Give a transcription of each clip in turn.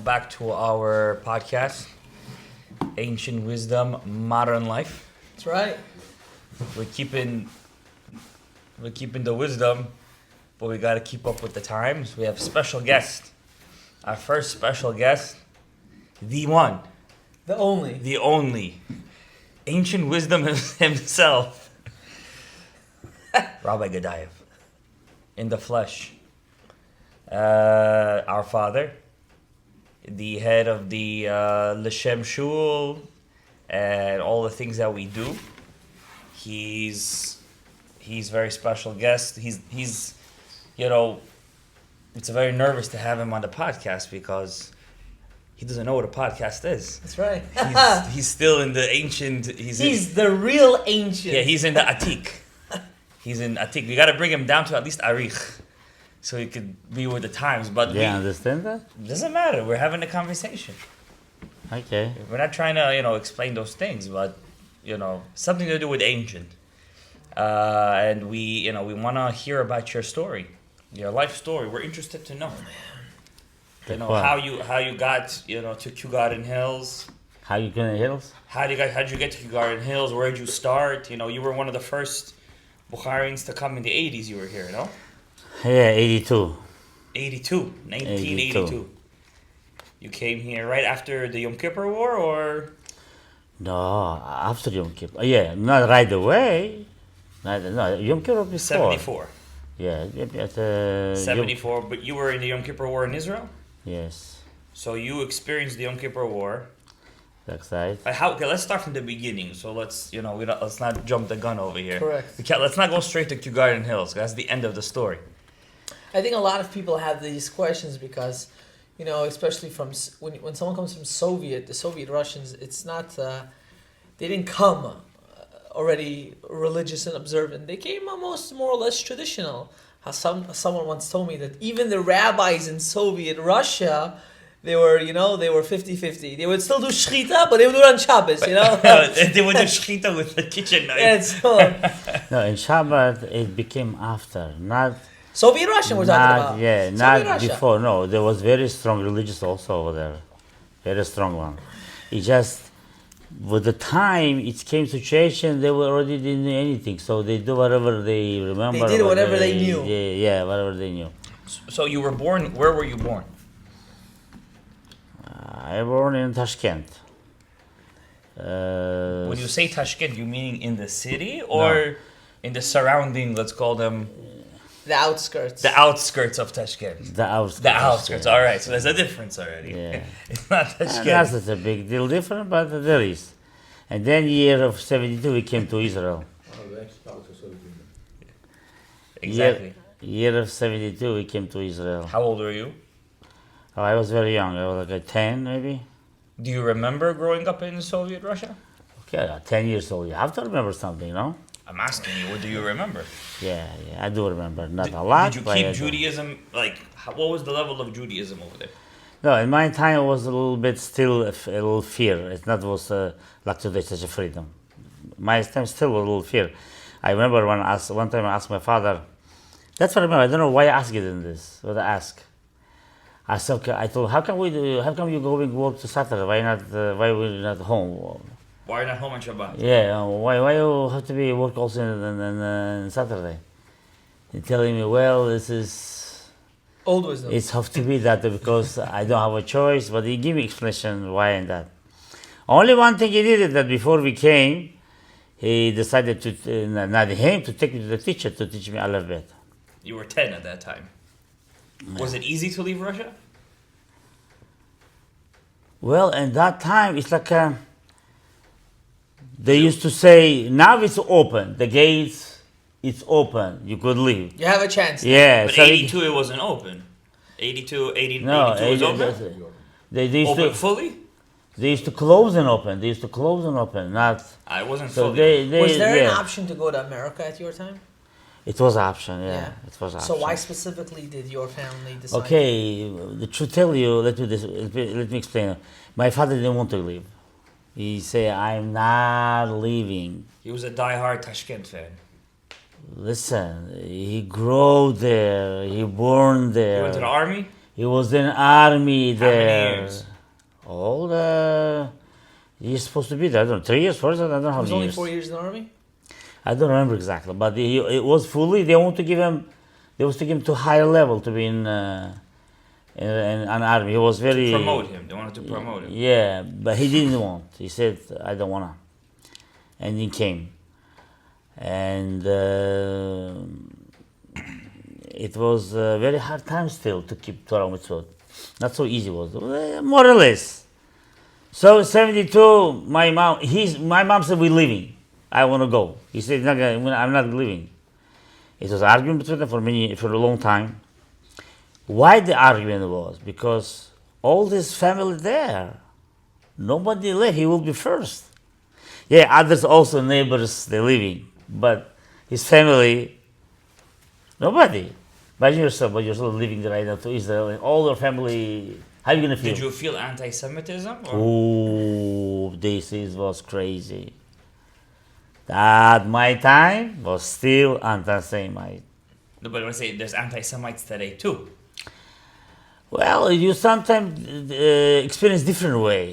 back to our podcast, Ancient Wisdom, Modern Life. That's right. We're keeping the wisdom, but we got to keep up with the times. We have a special guest. Our first special guest, the one, The only, Ancient Wisdom himself, Rabbi Gadaev, in the flesh. Our father, the head of the L'Shem Shul, and all the things that we do. He's very special guest. He's it's very nervous to have him on the podcast because he doesn't know what a podcast is. That's right. He's still in the ancient. He's the real ancient. Yeah, he's in the Atik. He's in Atik. We got to bring him down to at least Arich, so he could be with the times. But do you understand that? Doesn't matter. We're having a conversation. Okay. We're not trying to explain those things, but something to do with ancient. And we want to hear about your story, your life story. We're interested to know. How you got to Kew Garden Hills. How you get in hills? How'd you get to Kew Garden Hills? Where'd you start? You were one of the first Bukharians to come in the 80s. You were here, no? Yeah, 82. 1982. You came here right after the Yom Kippur War, or? No, after Yom Kippur. Yeah, not right away. No, Yom Kippur before. 74. Yeah, at 74, but you were in the Yom Kippur War in Israel? Yes. So you experienced the Yom Kippur War. That's right. Okay, let's start from the beginning. So let's not jump the gun over here. Correct. Let's not go straight to Kew Garden Hills. That's the end of the story. I think a lot of people have these questions because, especially from when someone comes from the Soviet Russians, it's not, they didn't come already religious and observant. They came almost more or less traditional. Someone once told me that even the rabbis in Soviet Russia, they were 50-50. They would still do shchita, but they would do it on Shabbos, They would do shchita with the kitchen knife. Yeah, so, No, in Shabbat it became after, not Soviet Russia we're talking about. Yeah, Soviet not Russia. before. No, there was very strong religious also over there. Very strong one. It just, with the time, it came situation, they were already didn't know anything. So they do whatever they remember. They did whatever they knew. Yeah, whatever they knew. So you were born, where were you born? I was born in Tashkent. When you say Tashkent, you mean in the city or in the surrounding, let's call them... The outskirts. The outskirts of Tashkent. The outskirts. The outskirts, yeah. all right. So there's a difference already. Yeah. It's not Tashkent. That's not a big deal different, but there is. And then year of 72, we came to Israel. Exactly. Year of 72, we came to Israel. How old were you? Oh, I was very young. I was like 10, maybe. Do you remember growing up in Soviet Russia? Okay, 10 years old. You have to remember something, no? I'm asking you, what do you remember? Yeah, I do remember. Not a lot. Did you but keep I do. Judaism, what was the level of Judaism over there? No, in my time it was a little bit still a little fear. It's not was like today such a freedom. My time still a little fear. I remember one time I asked my father. That's what I remember. I don't know why I asked it in this. What I asked. I said, okay, I told, how come you going work to Saturday? Why not? Why we not home? Why are you not home on Shabbat? Yeah, why you have to be work also in Saturday? They're telling me, well, this is Old wisdom. it's have to be that because I don't have a choice. But he gave me explanation why and that. Only one thing he did is that before we came, he decided to not him to take me to the teacher to teach me Aleph Bet. You were 10 at that time. Yeah. Was it easy to leave Russia? Well, in that time, it's like they used to say, now it's open, the gates, it's open, you could leave. You have a chance. Yeah. But so 82, it wasn't open. 82, 80, no, 82 was open? They used Open to, fully? They used to close and open. Not. I wasn't So fully. Was there yeah. an option to go to America at your time? It was an option, yeah. Yeah. It was an So option. why specifically did your family decide? Okay, the truth tell you, let me explain. My father didn't want to leave. He said, I'm not leaving. He was a die-hard Tashkent fan. Listen, he grew there, he born there. He went to the army? He was in army How many there. years? All the he's supposed to be there. I don't know, 3 years, 4 years. I don't know how He was many only years. 4 years in the army. I don't remember exactly, but it was fully. They want to give him. They was to give him to higher level to be in an army. He was very Promote him. They wanted to promote him. Yeah, but he didn't want. He said, "I don't wanna," and he came, and it was a very hard time still to keep Torah mitzvot. Not so easy was more or less. So 72, my mom said we're leaving. I want to go. He said I'm not leaving. It was an argument between them for a long time. Why the argument was? Because all this family there, nobody left. He will be first. Yeah, others also neighbors they're leaving, but his family, nobody. Imagine yourself, but you're still living right now to Israel, and all your family. How are you gonna feel? Did you feel anti-Semitism? Or? Oh, was crazy. At my time was still anti-Semite. No, but I say there's anti-Semites today too. Well, you sometimes experience different way.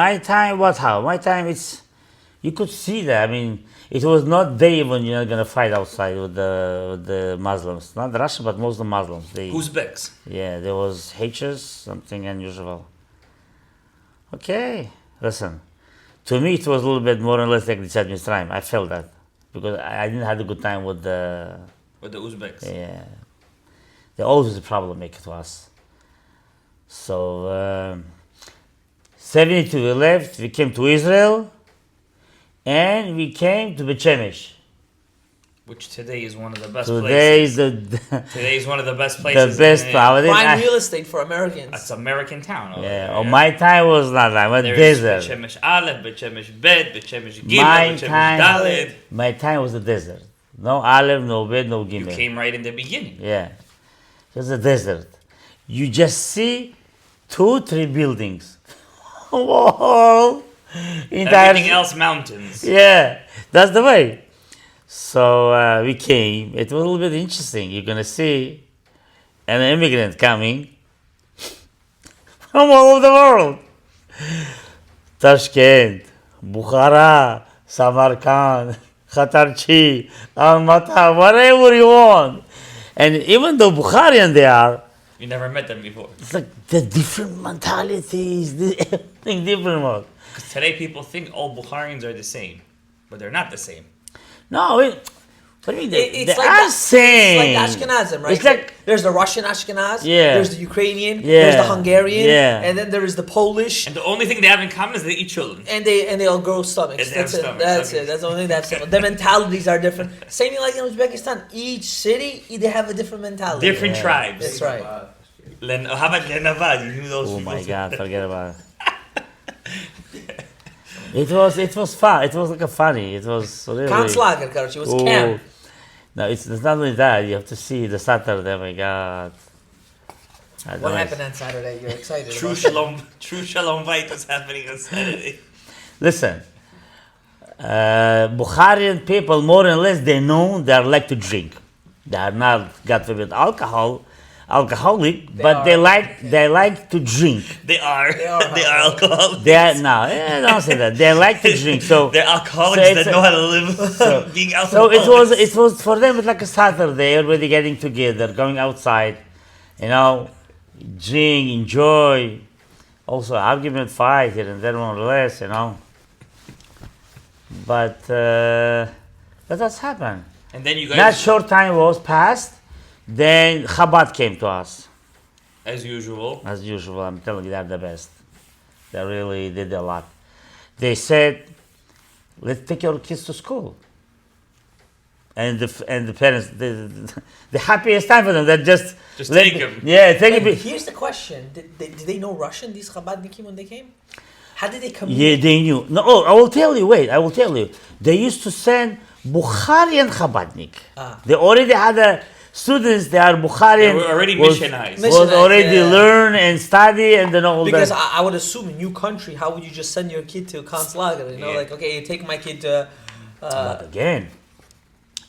My time, what how? My time, you could see that. I mean, it was not day when you're not gonna fight outside with the Muslims, not the Russian, but most of the Muslims. Uzbeks. Yeah, there was hatred, something unusual. Okay, listen. To me, it was a little bit more or less like the Mitzrayim. I felt that because I didn't have a good time with the Uzbeks. Yeah, they're always a problem maker to us. So 72 we left. We came to Israel, and we came to Beit Shemesh. Which today is one of the best Today places. Today is one of the best the places. best in, place. Prime real estate for Americans. It's American town. Over Yeah, there, on my time was not like a There is desert. Beit Shemesh Aleph, Beit Shemesh Bet, Beit Shemesh Gimel, My Beit Shemesh time, Dalet. my time was a desert. No Aleph, no Bet, no You Gimel. came right in the beginning. Yeah, just a desert. You just see 2-3 buildings. Whoa! Everything else mountains. Yeah, that's the way. So we came. It was a little bit interesting. You're gonna see an immigrant coming from all over the world. Tashkent, Bukhara, Samarkand, Khatarchi, Almaty, whatever you want. And even though Bukharian they are, You never met them before. it's like the different mentalities, everything different. One. Because today people think all Bukharians are the same, but they're not the same. No, what do you mean? They It's are same. It's like Ashkenazim, right? It's like there's the Russian Ashkenaz, Yeah. there's the Ukrainian, Yeah. there's the Hungarian, Yeah. and then there is the Polish, And the only thing they have in common is they eat children. and they all grow stomachs. And they have That's it. stomachs, That's okay. it. That's the only thing they have similar. The mentalities are different. Same thing like in Uzbekistan. Each city they have a different mentality. Different tribes. That's right. How about Lenavad? You knew those Oh people? my God, forget about it. It was fun. It was like a funny. It was really. Kanzlager, короче, it was Oh. camp. No, it's not only that. You have to see the Saturday. Oh my God. I don't What know. happened on Saturday? You're excited. True about that. Shalom Bait was happening on Saturday. Listen, Bukharian people more or less they know they like to drink. They are not, God forbid, alcoholic, but they like to drink. They are. They are They are alcoholics. They are no, don't say that. They like to drink. So They're alcoholics So it's that know how to live being So alcoholics. it was for them it's like a Saturday, everybody getting together, going outside, drink, enjoy. Also argument, fight here and there more or less, But that's happened. And then you That guys, short time was passed. Then Chabad came to us. as usual, As usual, I'm telling you, they're the best. They really did a lot. They said, let's take your kids to school. And the parents, the happiest time for them, that just let take the- them. Yeah, take But it. here's the question: Did they know Russian? These Chabadnikim when they came? How did they Yeah, communicate? they knew. No, I will tell you. Wait, I will tell you. They used to send Bukharian Chabadnik. They already had students. They are Bukharian. They were already was- missionized. Was Missionized, already yeah. learn and study and then all Because that. I would assume a new country, how would you just send your kid to Kanzlager? Yeah. Like, okay, you take my kid to. But again,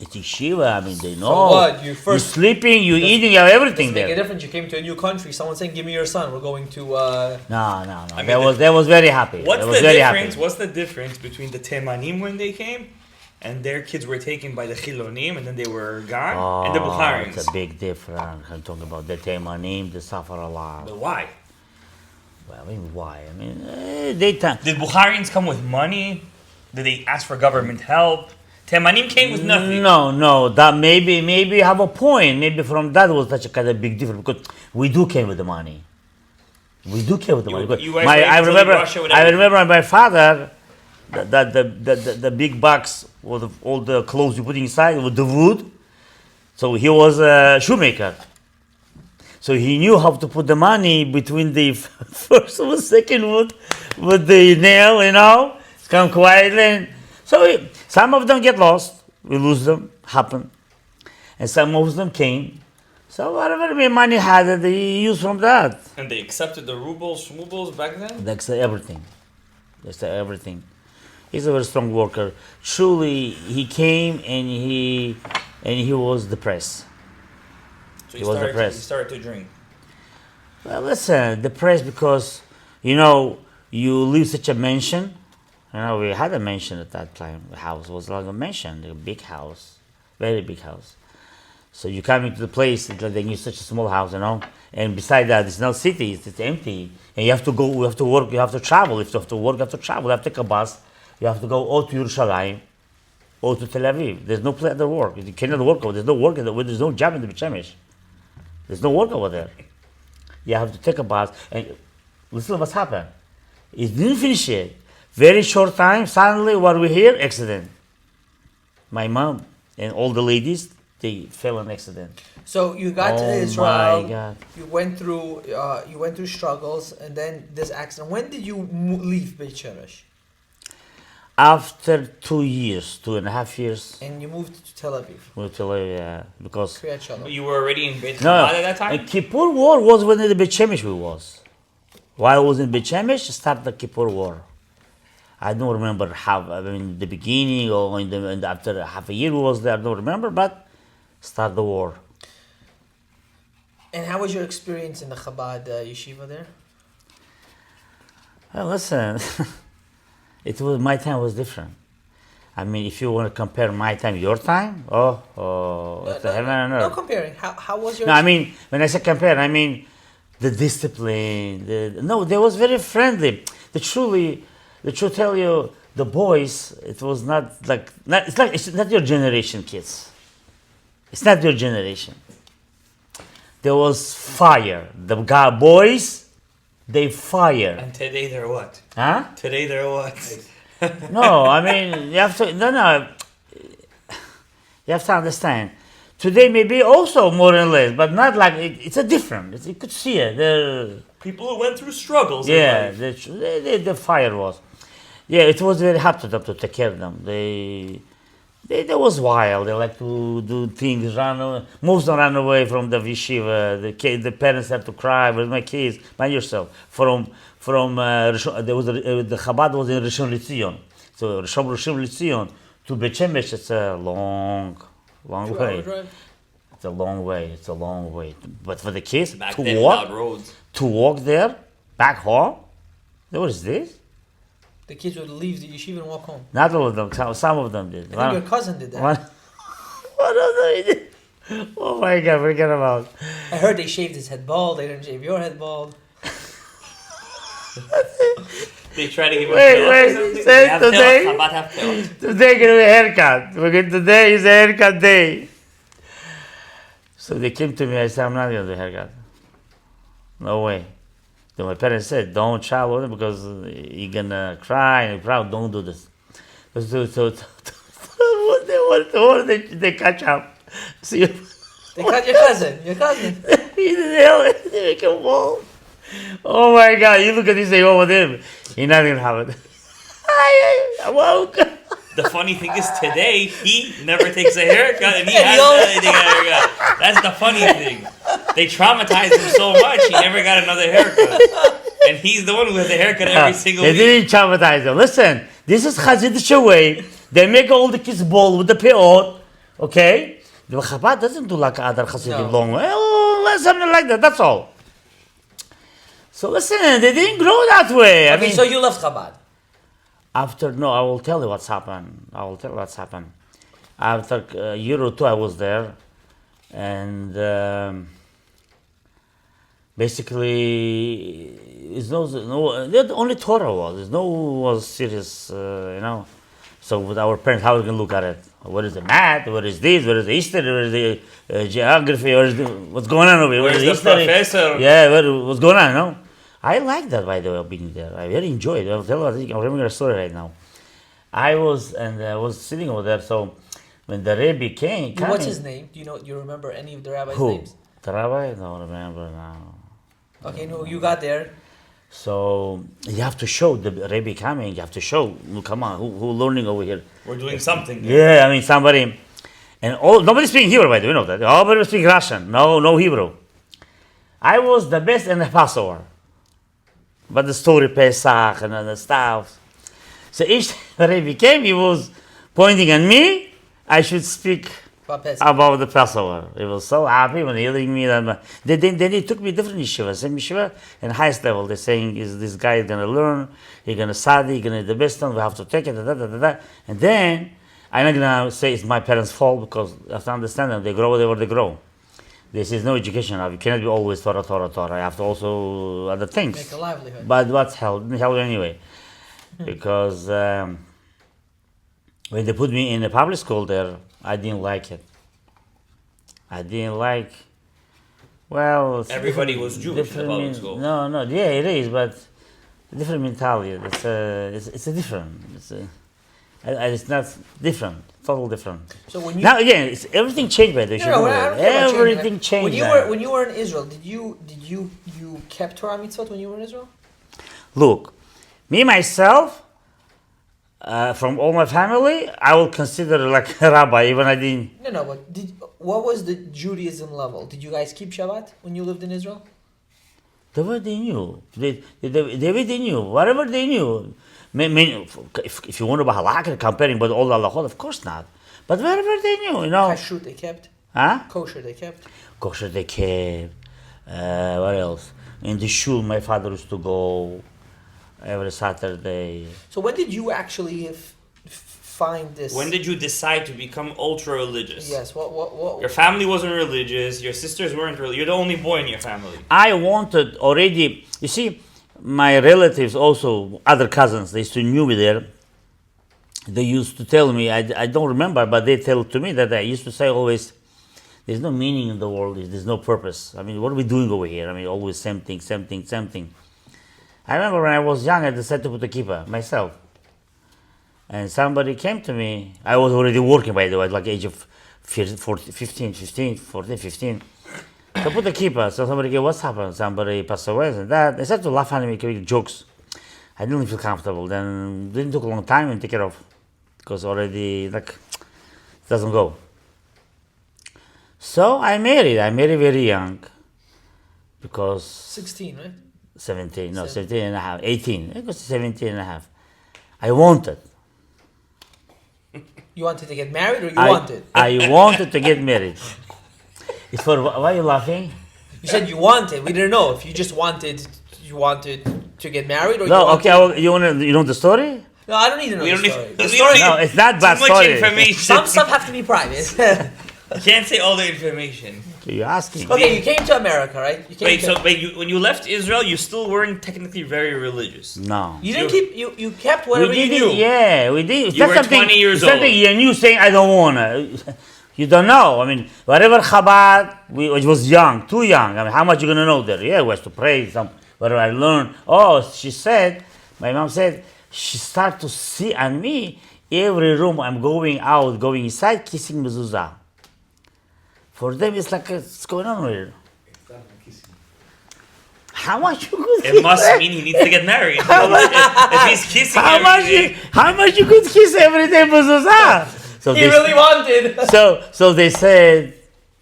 It's yeshiva. I mean, they know. So what? You're sleeping, you're eating, you have everything Doesn't make a there. difference. You came to a new country. Someone saying, "Give me your son. We're going to." No. I mean, They was very happy. What's They the was very difference? happy. What's the difference between the Temanim when they came, and their kids were taken by the Chilonim, and then they were gone, and the Bukharians? It's a big difference. I'm talking about the Temanim, they suffer a lot. But why? Well, I mean, why? I mean, they Did Bukharians come with money? Did they ask for government help? Temanim came with nothing. No. That maybe have a point. Maybe from that was such a kind of big difference because we do came with the money. We do came with the money. You guys were able to leave Russia with I everything. remember my father. That the big box with all the clothes you put inside with the wood. So he was a shoemaker. So he knew how to put the money between the first and second wood with the nail, come quietly. So some of them get lost. We lose them, happen. And some of them came. So whatever money had, they used from that. And they accepted the rubles, shmubles back then? That's everything. That's everything. He's a very strong worker. Truly, he came and he was depressed. So He was depressed. He started to drink. Well, listen, depressed because, you leave such a mansion. We had a mansion at that time. The house was like a mansion, a big house, very big house. So you come into the place, it's like they need such a small house, And beside that, it's not city, it's empty. And you have to go, you have to work, you have to travel. If you have to work, you have to travel. You have to take a bus. You have to go or to Yerushalayim or to Tel Aviv. There's no place other work. You cannot work over. There's no work. There's no job in the B'Shemesh. There's no work over there. You have to take a bus. And listen what's happened. It didn't finish yet. Very short time, suddenly what we hear, accident. My mom and all the ladies, they fell in accident. So you got to Oh Israel. my God. You went through struggles, and then this accident. When did you leave Beit Shemesh? After 2.5 years, And you moved to Tel Aviv. moved to because Kriyat Shalom. You were already in Beit no, Chabad at that time? the Kippur War was when the Beit Shemesh we was. While I was in Beit Shemesh, started the Kippur War. I don't remember how. I mean, the beginning or after half a year we was there. I don't remember, but start the war. And how was your experience in the Chabad yeshiva there? Well, listen, my time was different. I mean, if you want to compare my time, your time, it's a heaven and No earth. comparing. How was your? No, I mean, when I say compare, I mean the discipline. They was very friendly. The truth tell you, the boys, it was it's not your generation, kids. It's not your generation. There was fire. The boys, they fire. And today they're what? Huh? Today they're what? No, I mean, you have to, you have to understand. Today maybe also more or less, but not like, it's a different, you could see it. People who went through struggles. in Yeah, life. the fire was. Yeah, it was very hard to them to take care of them. They was wild. They like to do things, most run away from the yeshiva. The parents have to cry with my kids. Mind yourself. From there was the Chabad was in Rishon LeZion. So Rishon LeZion to Beit Shemesh, it's a long 2 hour way. drive? It's a long way. It's a long way. But for the kids Back to then, walk, without roads. to walk there, back home. What is this? The kids would leave the yeshiva and walk home. Not all of them. Some of them did. I think your cousin did that. One of them did. Oh my God! Forget about. I heard they shaved his head bald. They didn't shave your head bald. They try to give him Wait, pills wait, or something. say They have today- pills. Chabad have pills. Today gonna be a haircut. Today is a haircut day. So they came to me. I said, I'm not gonna do a haircut. No way. Then my parents said, don't travel with him because you're gonna cry and proud. Don't do this. So what they catch up. See, They cut your cousin. Your cousin. they make him bald. Oh my God! You look at this, say, "Oh, with him, you're not gonna have it." I woke. The funny thing is, today he never takes a haircut, and he And has he always- to take a haircut. That's the funny thing. They traumatized him so much, he never got another haircut, and he's the one who has a haircut every single They week. didn't traumatize them. Listen, this is Chassidish way. They make all the kids bald with the peot. Okay? The Chabad doesn't do like other Hasidim No. long way. Oh, something like that. That's all. So listen, they didn't grow that way. I Okay, mean, so you left Chabad. I will tell you what's happened. After a year or two, I was there, and basically, only Torah was. There's no was serious, So with our parents, how are we going to look at it? What is the math? What is this? What is the history? What is the geography? What's going on over here? What Where's is the history? professor? Yeah, what's going on? No, I like that, by the way, of being there. I really enjoyed it. I'm remembering a story right now. I was sitting over there. So when the Rebbe came, What's his name? Do you remember any of the rabbis' Who? names? The rabbi? I don't remember now. Okay, no, you got there. So you have to show the Rebbe coming. You have to show. Come on, who learning over here? We're doing something. Yeah, I mean somebody, and nobody speaking Hebrew, by the way. You know that. Everybody speak Russian. No Hebrew. I was the best in the Passover, but the story Pesach and the stuff. So each time Rebbe came, he was pointing at me. I should speak about the Passover. He was so happy when hearing me. Then he took me different yeshiva, same yeshiva, and highest level. They're saying, is this guy going to learn? He's going to study, he's going to do the best one, we have to take it, And then, I'm not going to say it's my parents' fault, because you have to understand them, they grow whatever they grow. This is no education now. You cannot be always Torah. You have to also other things. Make a livelihood. But what's hell? Didn't help anyway. Because when they put me in a public school there, I didn't like it. Well, Everybody was Jewish in the public school. No, yeah, it is, but different mentality. It's a different. It's not different. Total different. So when you Now again, everything changed by the way. Everything changed. When you were in Israel, did you kept Torah mitzvot when you were in Israel? Look, me myself, from all my family, I will consider like a rabbi, even I didn't. No, but what was the Judaism level? Did you guys keep Shabbat when you lived in Israel? They knew. They knew. Whatever they knew. If you want about halakha, comparing with all the halachot, of course not. But wherever they knew, Kashrut they kept. Huh? Kosher they kept. What else? In the shul, my father used to go every Saturday. So when did you actually find this? When did you decide to become ultra religious? Yes. What? Your family wasn't religious. Your sisters weren't religious. You're the only boy in your family. I wanted already. You see, my relatives also, other cousins, they used to knew me there. They used to tell me. I don't remember, but they tell to me that I used to say always, "There's no meaning in the world. There's no purpose. I mean, what are we doing over here? I mean, always same thing. I remember when I was young, I decided to put a kippah myself. And somebody came to me. I was already working, by the way, like age of 15. So I put a kippah. So somebody came, what's happened? Somebody passed away and that. They started to laugh at me, making jokes. I didn't feel comfortable. Then it didn't take a long time and take it off. Because already, it doesn't go. So I married. I married very young. Because 16, right? 17 and a half, 18. It was 17 and a half. I wanted. You wanted to get married, or wanted? I wanted to get married. It's for why are you laughing? You said you wanted. We didn't know if you just wanted. You wanted to get married, or No, okay. You know the story? No, I don't need to know We the don't need- story. we The don't story. need- No, it's not bad Too much story. information. Some stuff have to be private. You can't say all the information. You're asking. Okay, you came to America, right? You came When you left Israel, you still weren't technically very religious. No. You didn't keep. You kept whatever you knew. Yeah, we did. You were 20 years it's something old. and you saying I don't wanna. You don't know. I mean, whatever Chabad, it was young, too young. I mean, how much you gonna know there? Yeah, we have to pray. Whatever I learned. Oh, my mom said, she started to see on me every room I'm going out, going inside, kissing mezuzah. For them, it's like, what's going on here? How much you could It must mean he needs to get married. If he's kissing how every much you could kiss every day mezuzah? So He really wanted. So they said,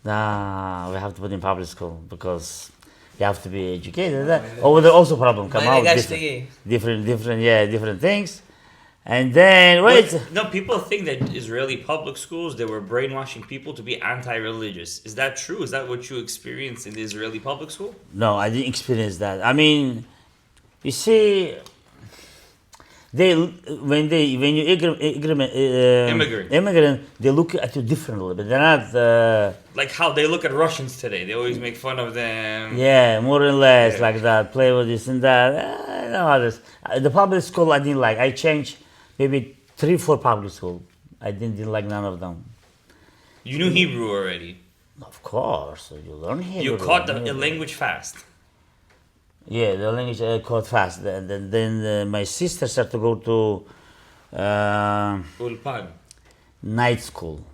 nah, we have to put in public school because you have to be educated. Over there also problem come out different things. And then, wait. No, people think that Israeli public schools, they were brainwashing people to be anti-religious. Is that true? Is that what you experienced in the Israeli public school? No, I didn't experience that. I mean, you see, when you immigrant, they look at you differently, but they're not. Like how they look at Russians today. They always make fun of them. Yeah, more or less like that. Play with this and that. I know how this. The public school I didn't like. I changed maybe 3-4 public school. I didn't like none of them. You knew Hebrew already. Of course, you learn Hebrew. You caught the language fast. Yeah, the language I caught fast. Then my sister started to go to Ulpan. night school.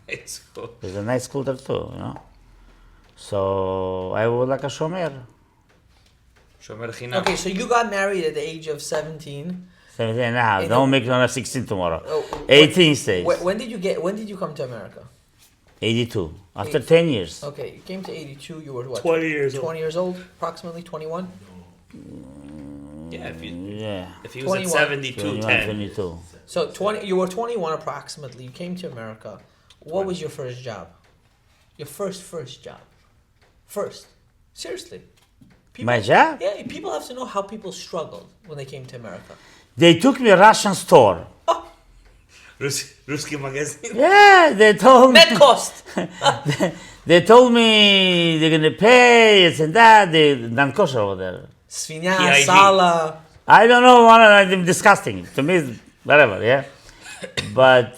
It's cool. There's a night school there too, you know. So I was like a shomer. Shomer Chinam. Okay, so you got married at the age of 17. 17 and a half. In Don't the- make it on a 16 tomorrow. Oh, 18 stays. When did you come to America? 82. After 10 years. Okay, you came to 82. You were what? 20 years old. 20 years old, approximately 21. Yeah, Yeah. if he was at 21. 72, 21, 10. 22. So 20. You were 21 approximately. You came to America. What was your first job? Your first job. First. Seriously. People, My job? Yeah, people have to know how people struggled when they came to America. They took me a Russian store. Ruski magazine. Yeah, they told me. Net cost. They told me they're gonna pay this and that. They non kosher over there. Svinya, PIG. sala. I don't know. One of them disgusting to me. It's whatever, yeah. But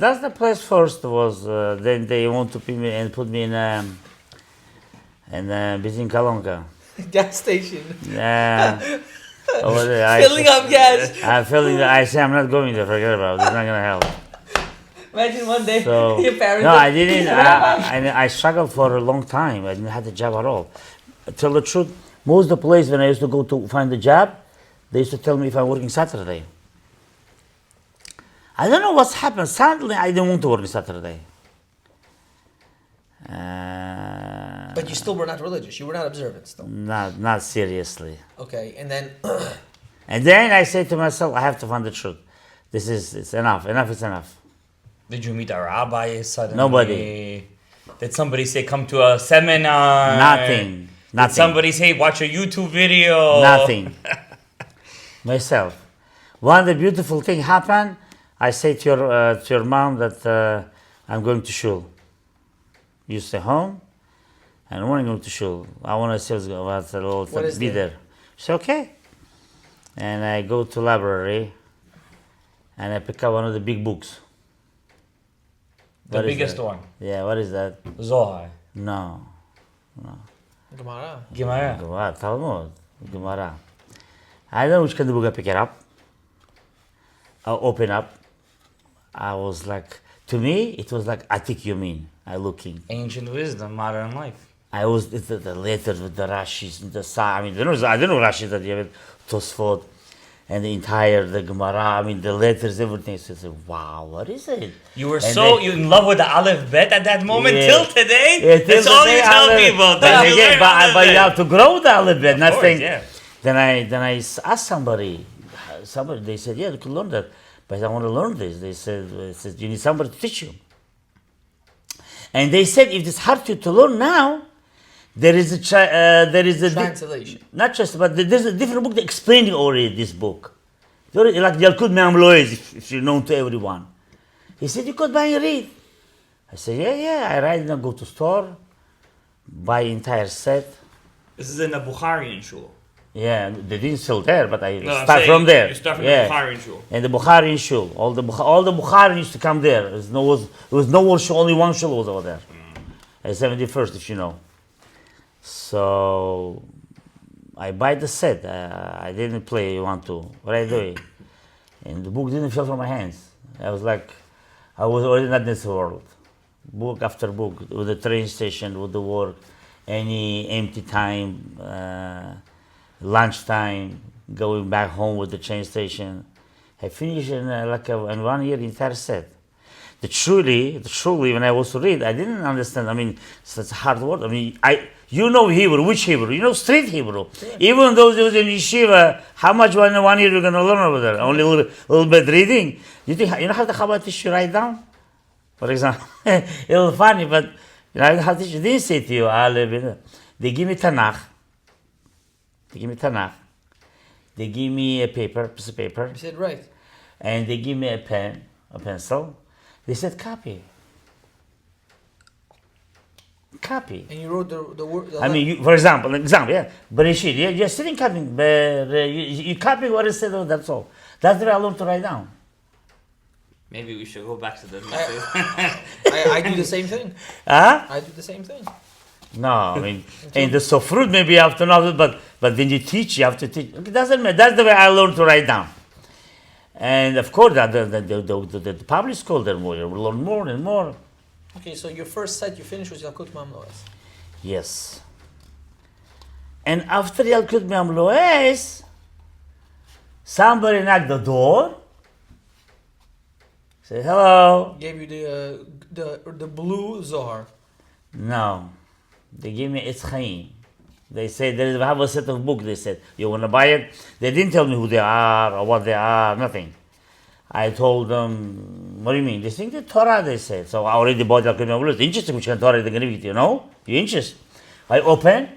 that's the place first was. Then they want to put me in Bizin Kalonka. Gas station. Yeah. Over there, Filling up gas. I'm feeling that I say I'm not going there. Forget about it. It's not gonna help. Imagine one day So your parents. no, I didn't. I struggled for a long time. I didn't have a job at all. Tell the truth, most of the place when I used to go to find a job, they used to tell me if I'm working Saturday. I don't know what's happened. Suddenly, I didn't want to work Saturday. But you still were not religious. You were not observant still. Not seriously. Okay, and then And then I say to myself, I have to find the truth. It's enough. Enough is enough. Did you meet a rabbi suddenly? Nobody. Did somebody say come to a seminar? Nothing. Did Nothing. somebody say watch a YouTube video? Nothing. Myself. One the beautiful thing happened. I say to your mom that I'm going to shul. You stay home, and I want to go to shul. I want to see what's a little What is be there? there. She said okay, and I go to library, and I pick up one of the big books. The What is biggest that? one. Yeah, what is that? Zohar. No, Gemara. Gemara. Gemara, Talmud, Gemara. I don't know which kind of book I pick it up. I open up. I was like, to me, it was like Atik Yomin. I looking. Ancient wisdom, modern life. I was the letters with the Rashis and the Sa. I mean, I don't know Rashis that you have Tosfot and the entire the Gemara. I mean, the letters, everything. So I said, wow, what is it? You were And so then- you in love with the Aleph Bet at that moment Yeah. till today. Yeah, till That's all today, you tell Aleph- people. But, That you again, learn but Aleph you Bet. have to grow the Aleph Bet, Of not course, think. yeah. Then I asked somebody, they said, yeah, you could learn that. But I want to learn this. They said, you need somebody to teach you. And they said, if it's hard to learn now, there is a Translation. not just, but there's a different book that explaining already this book. Like Yalkut Me'am Loez, if you're known to everyone. He said, you could buy and read. I said, yeah, I write and go to store, buy entire set. This is in the Bukharian shul. Yeah, they didn't sell there, but I No, I'm start saying from there. You start from yeah. the Bukharian shul. And the Bukharian shul, all the Bukharian used to come there. There was no one shul, only one shul was over there. At 71st, if you know. So I buy the set. I didn't play 1, 2. What I do? And the book didn't fall from my hands. I was already not in this world. Book after book, with the train station, with the work, any empty time, lunchtime, going back home with the train station. I finished in 1 year entire set. truly, when I was to read, I didn't understand. I mean, it's a hard word. I mean, you know Hebrew. Which Hebrew? You know street Hebrew. Yeah. Even those who was in yeshiva, how much one year you're going to learn over there? Only a little bit reading. You think you know how the Chabad teach you write down? For example, it was funny, but you know how they didn't say to you, they give me Tanakh. They give me a piece of paper. You said right. And they give me a pen, a pencil. They said copy. And you wrote the word. I mean, for example, yeah. Bereshit, you're sitting copying, but you copy what it said, that's all. That's the way I learned to write down. Maybe we should go back to the method. I do the same thing. Huh? I do the same thing. No, I mean, and the sofrut maybe you have to know, but when you teach, you have to teach. It doesn't matter. That's the way I learned to write down. And of course, the public school, they will learn more and more. Okay, so your first set you finished was Yalkut Mamloes. Yes. And after Yalkut Mamloes, somebody knocked the door. Say hello. Gave you the blue Zohar. No, they gave me Etz Chaim. They said they have a set of books. They said you want to buy it. They didn't tell me who they are or what they are. Nothing. I told them, what do you mean? They think the Torah. They said so. I already bought Yalkut Mamloes. Interesting which kind of Torah they're going to give it. You know, you interested? I open.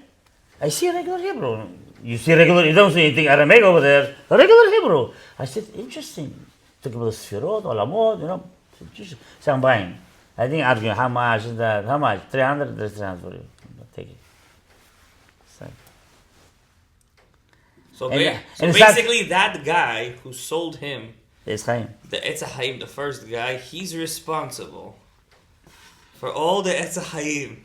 I see regular Hebrew. You see regular. You don't see anything Aramaic over there. Regular Hebrew. I said interesting. Talk about the Sfirot, Olamot, you know. So I'm buying. I think arguing how much is that? How much? 300? There's 300 for you. Take it. So And basically, that guy who sold him It's Chaim. the Etz Chaim, the first guy, he's responsible for all the Etz Chaim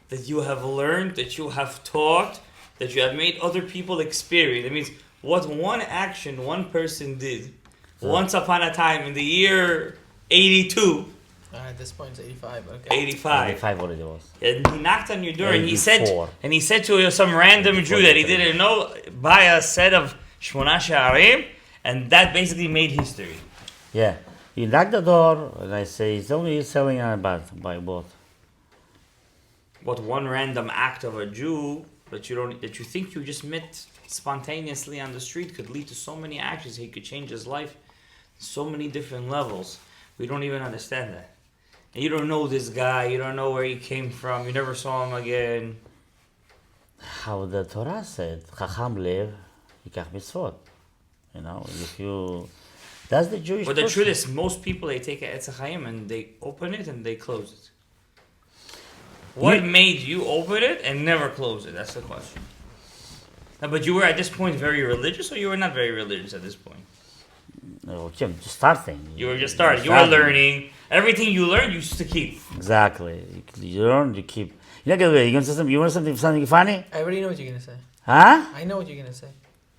that you have learned, that you have taught, that you have made other people experience. That means what one action one person did once upon a time in the year 82. At this point it's 85. Okay. 85. 85 already was. And he knocked on your door and he 84. said to some random 84, Jew that he 83. didn't know, buy a set of Shmona Sha'arim, and that basically made history. Yeah. You knock the door and I say, it's only selling on buy both. What one random act of a Jew that you think you just met spontaneously on the street could lead to so many actions. He could change his life so many different levels. We don't even understand that. And you don't know this guy, you don't know where he came from, you never saw him again. How the Torah said, Chacham lev, yikach mitzvot. You know, if you... That's the Jewish But the person. truth is, most people, they take a Etz Chaim and they open it and they close it. What made you open it and never close it? That's the question. Now, but you were at this point very religious, or you were not very religious at this point? No, Jim, just starting. You were just starting. You were learning. Everything you learned, you used to keep. Exactly. You learn, you keep. You're not gonna you gonna say something. You want something funny? I already know what you're gonna say. Huh? I know what you're gonna say.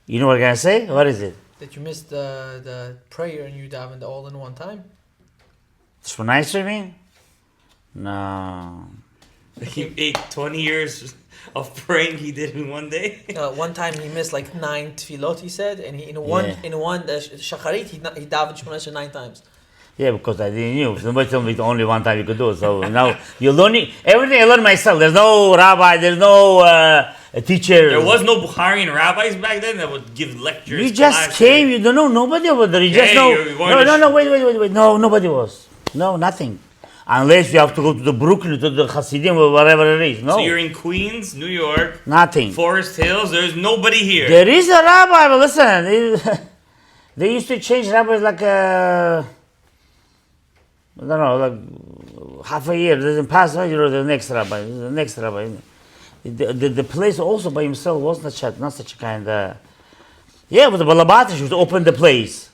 You know what I'm gonna say? What is it? That you missed the prayer and you davened all in one time. Shmoneh Esrei, you mean? No. He ate 20 years of praying he did in one day. One time he missed like 9 tefillot. He said, and in one shacharit he davened Shmoneh Esrei 9 times. Yeah, because I didn't know. Somebody told me only one time you could do it. So now you're learning everything I learned myself. There's no rabbi, there's no teacher. There was no Bukharian rabbis back then that would give lectures. You just came, you don't know nobody over there. You just know. Wait. No, nobody was. No, nothing. Unless you have to go to the Brooklyn, to the Hasidim, or whatever it is. No. So you're in Queens, New York, Nothing. Forest Hills, there's nobody here. There is a rabbi, but listen, they used to change rabbis like I don't know, like half a year. Doesn't pass, the next rabbi, The place also by himself was not such a kind of... Yeah, but the Balabatish would open the place.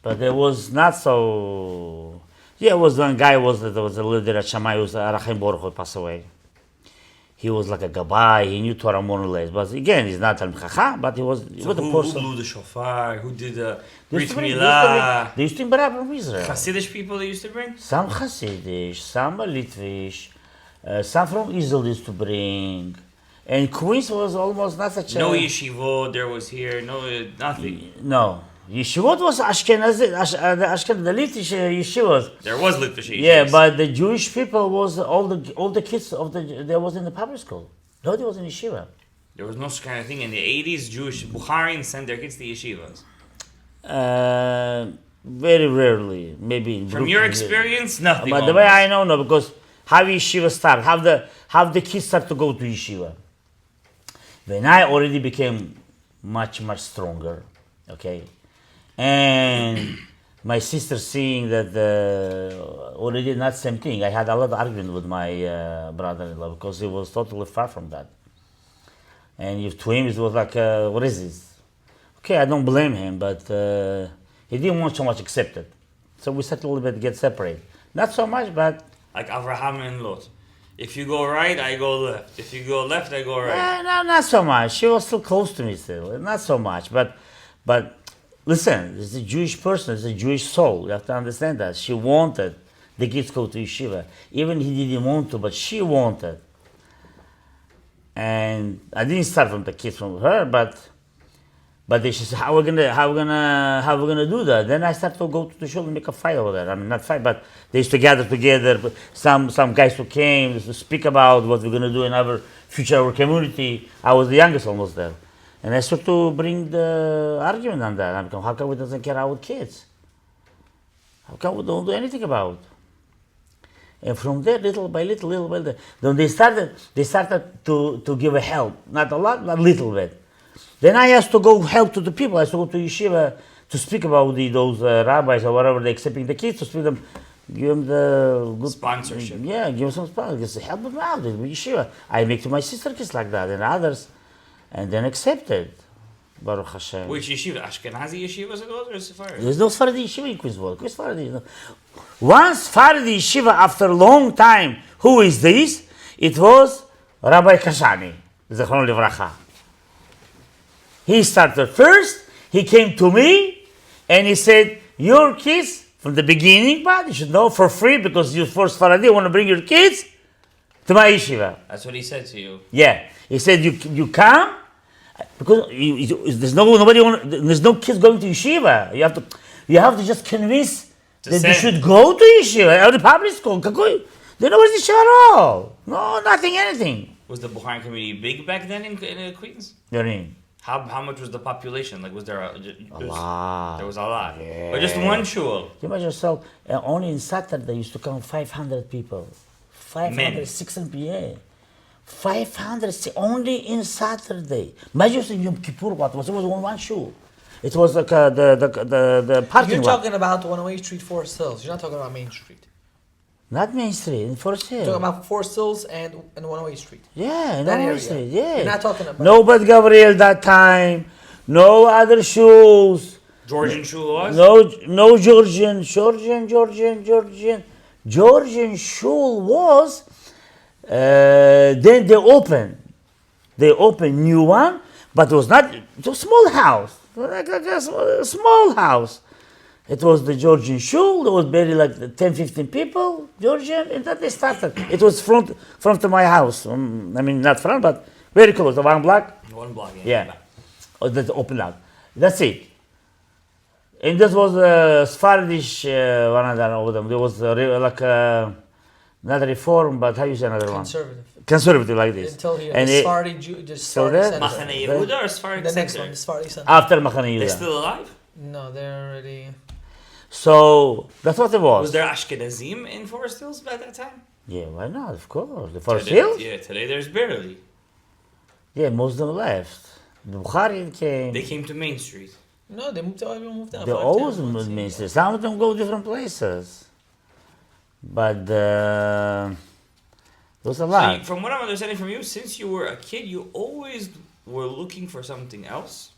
But it was not so... Yeah, it was one guy there was a leader at Shammai, who was Arachim Baruch who passed away. He was like a gabbai, he knew Torah more or less. But again, he's not Talmid Chacham, but he was a person. Who blew the shofar? Who did the Brit Milah? They used to bring from Israel. Hasidic people they used to bring? Some Hasidic, some Litvish, some from Israel used to bring. And Queens was almost not such No yeshivot, there was here, no nothing. No. Yeshivot was Ashkenazi, the Litvish yeshivas. There was Litvish yeshivas. Yeah, but the Jewish people was all the kids they was in the public school. Nobody was in yeshiva. There was no such kind of thing in the 80s. Jewish Bukharians sent their kids to yeshivas. Very rarely, maybe. From your experience, nothing. But the way I know, no, because how yeshiva start, how the kids start to go to yeshiva. When I already became much stronger, okay, and my sister seeing that already not same thing. I had a lot of argument with my brother-in-law because he was totally far from that. And if to him it was like, what is this? Okay, I don't blame him, but he didn't want so much accepted. So we started a little bit get separated. Not so much, but... Like Avraham and Lot. If you go right, I go left. If you go left, I go right. No, not so much. She was still close to me still. Not so much. But listen, it's a Jewish person, it's a Jewish soul. You have to understand that. She wanted the kids to go to yeshiva. Even he didn't want to, but she wanted. And I didn't start from the kids from her, but they said, how we gonna do that? Then I started to go to the shul and make a fight over there. I mean, not fight, but they used to gather together. Some guys who came to speak about what we're gonna do in our future, our community. I was the youngest almost there, and I started to bring the argument on that. I'm going, how come we doesn't care about kids? How come we don't do anything about it? And from there, little by little, then they started to give a help. Not a lot, but a little bit. Then I asked to go help to the people. I used to go to yeshiva to speak about those rabbis or whatever they're accepting the kids, to speak them, give them the good sponsorship. Yeah, give them some sponsorship. Just help them out with yeshiva. I make to my sister kids like that and others, and then accepted. Baruch Hashem. Which yeshiva? Ashkenazi yeshivas it was or Sephardi? There's no Sephardi yeshiva in Queensboro. Sephardi. One Sephardi yeshiva after a long time. Who is this? It was Rabbi Kashani, Zechron Livracha. He started first. He came to me and he said, "Your kids from the beginning, but you should know for free because you first Sephardi want to bring your kids to my yeshiva." That's what he said to you. Yeah, he said you come. Because there's no kids going to yeshiva. You have to just convince that they should go to yeshiva or the public school. They don't know yeshiva at all. No, nothing, anything. Was the Bukharian community big back then in Queens? You know what I mean? How much was the population? Like, was there a lot? There was a lot. Yeah. Or just one shul? You imagine yourself, only in Saturday used to come 500 people. 500, 600 people. 500 only in Saturday. Imagine in Yom Kippur what was. It was one shul. It was like the parking You're lot. talking about 108 Street, Forest Hills. You're not talking about Main Street. Not Main Street, in Forest Hill. You're talking about Forest Hills and 108 Street. Yeah, in That 108 area. Street, yeah. You're not talking about... No but Gabriel that time. No other shuls. Georgian shul was? No Georgian shul was. Then they opened new one, but it was not. It was a small house, like a small house. It was the Georgian shul. There was barely like 10, 15 people, Georgian, and then they started. It was front of my house. I mean, not front, but very close. The one block. One block, Yeah. Oh, that opened up. That's it. And this was a Sephardish one of them over them. There was like not reform, but how you say another Conservative. one? Conservative like this. Until here, And the it- Sephardi Jew, the So Sephardi there- Center. Machane Yehuda or Sephardi The next Center? one, the Sephardi Center. After Machane They're Yehuda. still alive? No, they're already... So that's what it was. Was there Ashkenazim in Forest Hills by that time? Yeah, why not? Of course. The Forest Today- Hills? Yeah, today there's barely. Yeah, most of them left. The Bukhari came. They came to Main Street. No, everyone moved down. They 5, always 10, moved ministers. Some of them go different places. But there was a So lot. from what I'm understanding from you, since you were a kid, you always were looking for something else,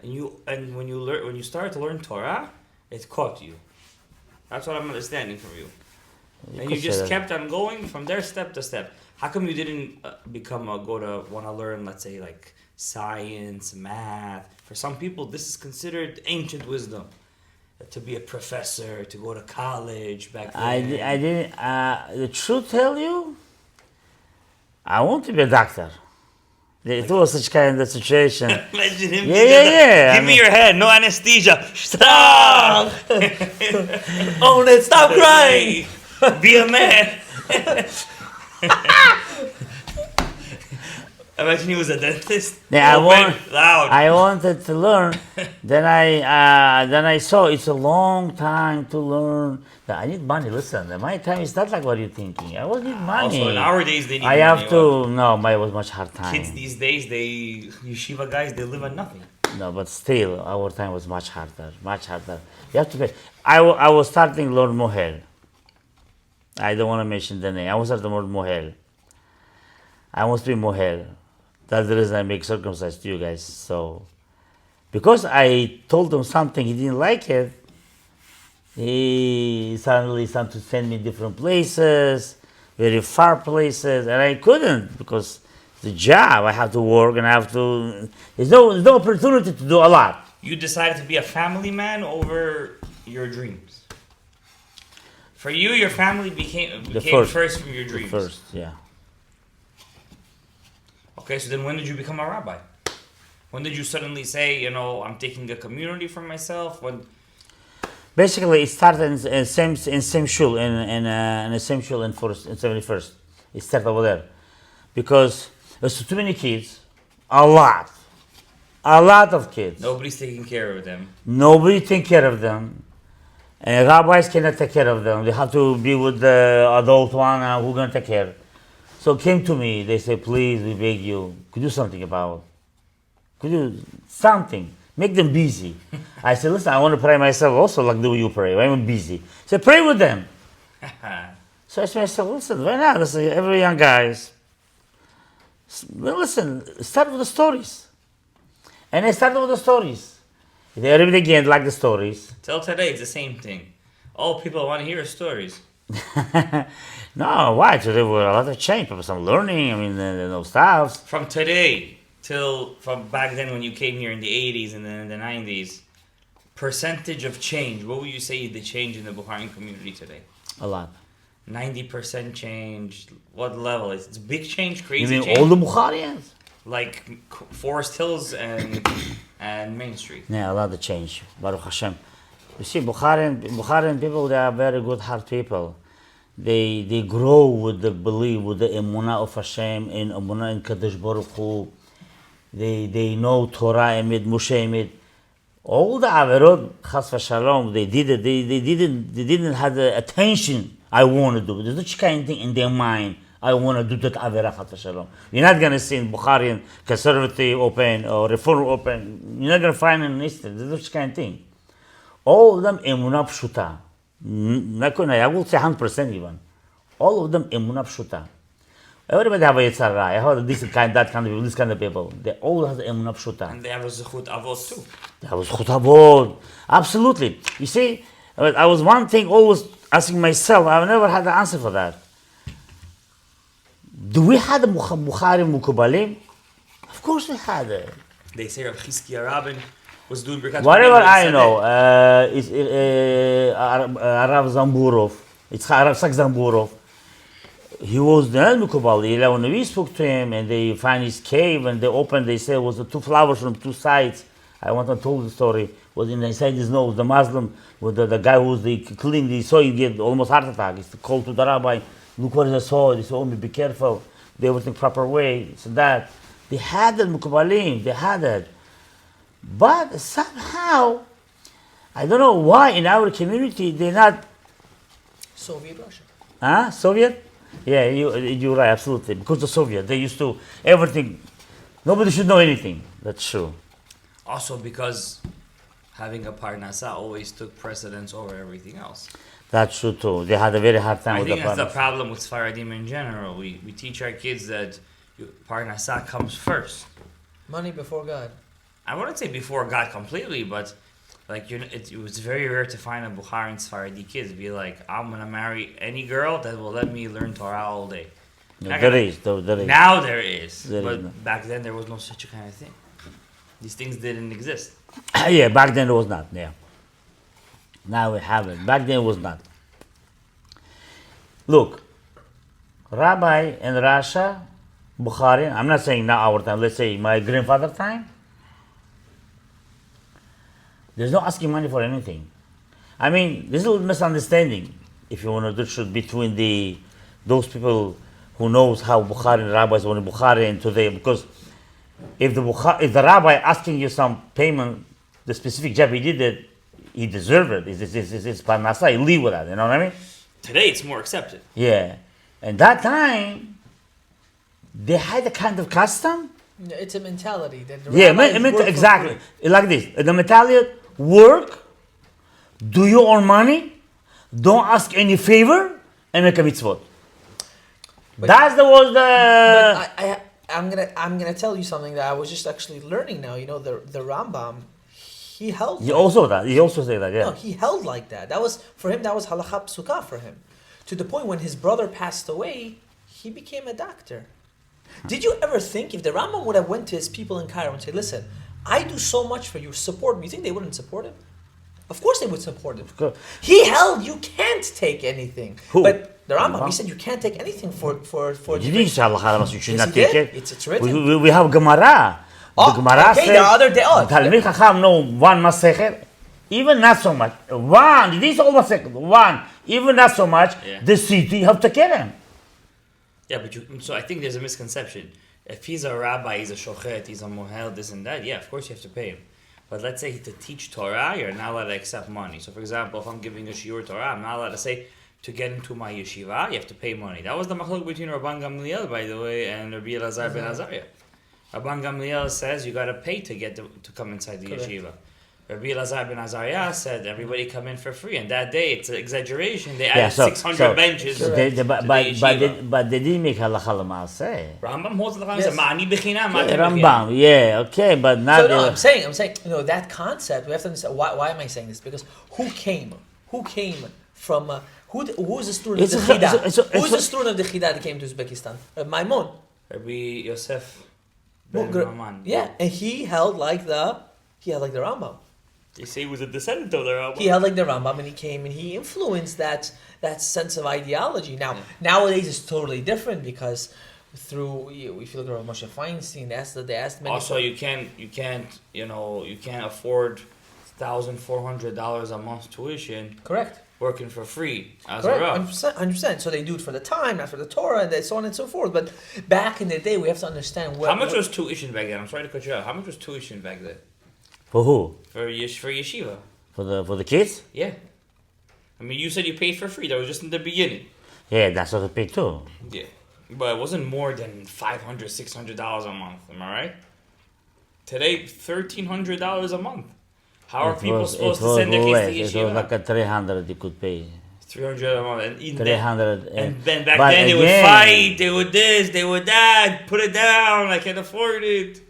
and when you started to learn Torah, it caught you. That's what I'm understanding from you. And you could just say that. kept on going from there, step to step. How come you didn't want to learn, let's say, like science, math? For some people, this is considered ancient wisdom. To be a professor, to go to college back then. I didn't. The truth tell you, I want to be a doctor. It was such kind of situation. Imagine him. Yeah. Give me your head. No anesthesia. Stop. Own it. Stop crying. Be a man. Imagine he was a dentist. Yeah, Loud. I wanted to learn. Then I saw it's a long time to learn. I need money. Listen, my time is not like what you're thinking. I will need money. Also, nowadays they need I money. have to. No, my was much hard time. Kids these days, yeshiva guys, they live on nothing. No, but still, our time was much harder. Much harder. You have to pay. I was starting to learn mohel. I don't want to mention the name. I was starting to learn mohel. I want to be mohel. That's the reason I make circumcised to you guys. So, because I told him something, he didn't like it. He suddenly started to send me different places, very far places, and I couldn't because the job. I have to work and I have to. There's no opportunity to do a lot. You decided to be a family man over your dreams. For you, your family became first from your dreams. First, yeah. Okay, so then when did you become a rabbi? When did you suddenly say, I'm taking a community for myself? When? Basically, it started in same shul in the same shul in 71st. It started over there because there's too many kids, a lot of kids. Nobody's taking care of them. Nobody take care of them, and rabbis cannot take care of them. They have to be with the adult one who's gonna take care. So came to me, they say, please, we beg you, could you do something about it? Could you, something, make them busy. I said, listen, I want to pray myself also like the way you pray, I'm busy. So pray with them. So I said, listen, why not? Listen, every young guys, listen, start with the stories. And I started with the stories. They read again like the stories. Till today, it's the same thing. All people want to hear is stories. No, why? Today we're a lot of change, some learning, stuff. From today from back then when you came here in the 80s and then in the 90s, percentage of change, what would you say the change in the Bukharian community today? A lot. 90% change. What level? It's a big change, crazy You mean change? all the Bukharians? Like Forest Hills and Main Street. Yeah, a lot of change. Baruch Hashem. You see, Bukharian people, they are very good heart people. They grow with the belief, with the emunah of Hashem, and emunah in Kadosh Baruch Hu. They know Torah Emet, Moshe Emet. All the averot, Chas v'Shalom, they did it. They didn't have the attention. I want to do it. There's no kind of thing in their mind. I want to do that averah, Chas v'Shalom. You're not going to see in Bukharian conservative open or reform open. You're not going to find in Eastern. There's no kind of thing. All of them emunah pshuta. I will say 100% even. All of them emunah pshuta. Everybody have a yitzhara. I have this kind, that kind of people, this kind of people. They all have the emunah pshuta. And they have a zechut avot too. They have a zechut avot. Absolutely. You see, I was one thing always asking myself. I've never had the answer for that. Do we have the Bukharim Mukubalim? Of course we had it. They say Rav Chizkiah Rabin was doing Birkat Whatever Kohanim, I said know, it. it's Rav Zamburov. It's Rav Sak Zamburov. He was the Mukubali. When we spoke to him and they find his cave and they opened, they said it was the two flowers from two sides. I want to tell the story. Was inside his nose, the Muslim, with the guy who was cleaning, he saw he get almost heart attack. He called to the rabbi, look what I saw. He said, oh, be careful. They were in the proper way. So that they had the Mukubalim, they had it. But somehow, I don't know why in our community they're not. Soviet Russia. Huh? Soviet? Yeah, you're right, absolutely. Because the Soviet, they used to, everything, nobody should know anything. That's true. Also because having a parnasa always took precedence over everything else. That's true too. They had a very hard time I with think the that's the parnasa. problem with Sfaradim in general. We teach our kids that parnasa comes first. Money before God. I wouldn't say before God completely, but like it was very rare to find a Bukhari and Sephardi kids be like, I'm gonna marry any girl that will let me learn Torah all day. No, there is. Now there is, There but is no. back then there was no such a kind of thing. These things didn't exist. Yeah, back then it was not. Yeah. Now we have it. Back then it was not. Look, rabbi in Russia, Bukhari, I'm not saying now our time, let's say my grandfather time, there's no asking money for anything. I mean, there's a little misunderstanding, if you want to do should between those people who knows how Bukhari and rabbis want Bukhari and today, because if the rabbi asking you some payment, the specific job he did it, he deserved it. It's parnasa. You live with that. You know what I mean? Today it's more accepted. Yeah. And that time, they had a kind of custom. It's a mentality that the Yeah, rabbis work for exactly. free. Like this. The mentality, work, do your own money, don't ask any favor, and make a mitzvot. That's But I'm gonna tell you something that I was just actually learning now. You know, the Rambam, he held. He also say that, yeah. No, he held like that. That was for him. That was halakha psuka for him, to the point when his brother passed away, he became a doctor. Did you ever think if the Rambam would have went to his people in Cairo and said, "Listen, I do so much for you, support me"? You think they wouldn't support him? Of course they would support him. course. He held you can't take anything. Who? But the Rambam, he said you can't take anything for You didn't say Allah you should Yes, not he take did. it. It's written. We have Gemara. Oh, The Gemara okay, said, the other day. Oh, Talmid Chacham know one Masechet, even not so much. One, this is all Masechet. One, even not so much. Yeah. The city you have to get him. Yeah, but so I think there's a misconception. If he's a rabbi, he's a shochet, he's a mohel, this and that, yeah, of course you have to pay him. But let's say to teach Torah, you're not allowed to accept money. So for example, if I'm giving a shiur Torah, I'm not allowed to say, to get into my yeshiva, you have to pay money. That was the machlok between Rabban Gamliel, by the way, and Rabbi Elazar ben Azariah. Rabban Gamliel says you got to pay to get to come inside the Correct. yeshiva. Rabbi Elazar ben Azariah said everybody come in for free. And that day, it's an exaggeration, they added 600 benches to the yeshiva. But they didn't make halacha l'maaseh. Rambam holds the Yes. ma'ani b'chinam, Yeah, ma'ani b'chinam. Rambam, yeah, okay, but not. So no, I'm saying, you know, that concept. We have to understand why am I saying this? Because who came from? Who's the student of the Chida? Who's the student of the Chida that came to Uzbekistan? Maimon. Rabbi Yosef ben Well, Maman. Yeah, and he held like the Rambam. They say he was a descendant of the Rambam. He held like the Rambam, and he came and he influenced that sense of ideology. Now nowadays it's totally different because through if you look at Rav Moshe Feinstein, they asked many. Also, you can't afford $1,400 a month tuition Correct. working for free as Correct, a Rav. 100%. So they do it for the time, not for the Torah, and so on and so forth. But back in the day, we have to understand How much was tuition back then? I'm sorry to cut you out. How much was tuition back then For who? for yeshiva? For the kids? Yeah, I mean, you said you paid for free. That was just in the beginning. Yeah, that's what they pay too. Yeah, but it wasn't more than $500, $600 a month. Am I right? Today, $1,300 a month. How are people supposed to send their kids to It was yeshiva? like a 300 you could pay. 300 a month, and even 300. and then back but then they would again, fight, they would this, they would that, put it down, I can't afford it.